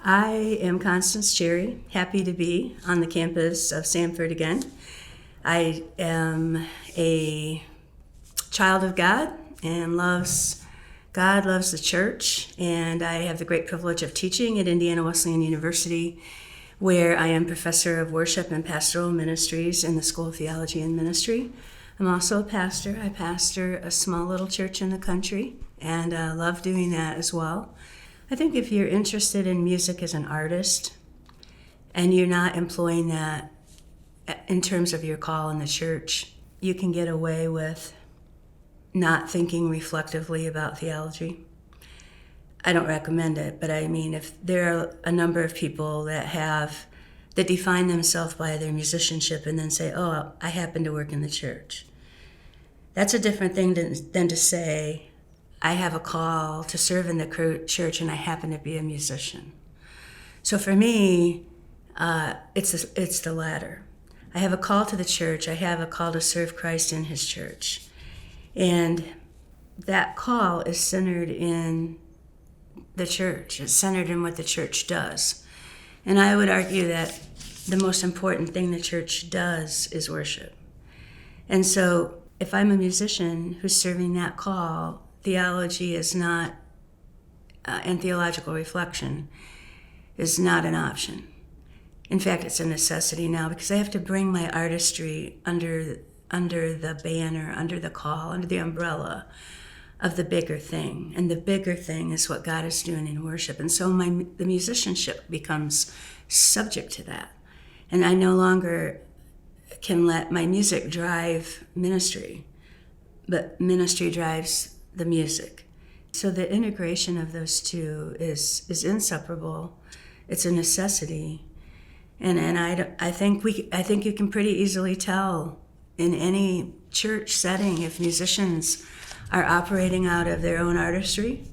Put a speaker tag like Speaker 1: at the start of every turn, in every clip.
Speaker 1: I am Constance Cherry, happy to be on the campus of Samford again. I am a child of God and God loves the church, and I have the great privilege of teaching at Indiana Wesleyan University, where I am professor of worship and pastoral ministries in the School of Theology and Ministry. I'm also a pastor. I pastor a small little church in the country, and I love doing that as well. I think if you're interested in music as an artist and you're not employing that in terms of your call in the church, you can get away with not thinking reflectively about theology. I don't recommend it, but I mean, if there are a number of people that define themselves by their musicianship and then say, oh, I happen to work in the church. That's a different thing than to say, I have a call to serve in the church and I happen to be a musician. So for me, it's the latter. I have a call to the church. I have a call to serve Christ in his church. And that call is centered in the church. It's centered in what the church does. And I would argue that the most important thing the church does is worship. And so if I'm a musician who's serving that call, theology is not, and theological reflection is not an option. In fact, it's a necessity now because I have to bring my artistry under the banner, under the call, under the umbrella of the bigger thing. And the bigger thing is what God is doing in worship. And so the musicianship becomes subject to that. And I no longer can let my music drive ministry, but ministry drives the music. So the integration of those two is inseparable. It's a necessity. And I think you can pretty easily tell in any church setting if musicians are operating out of their own artistry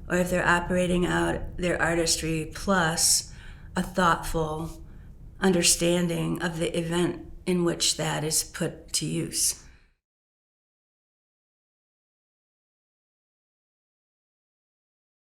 Speaker 1: or if they're operating out their artistry plus a thoughtful understanding of the event in which that is put to use.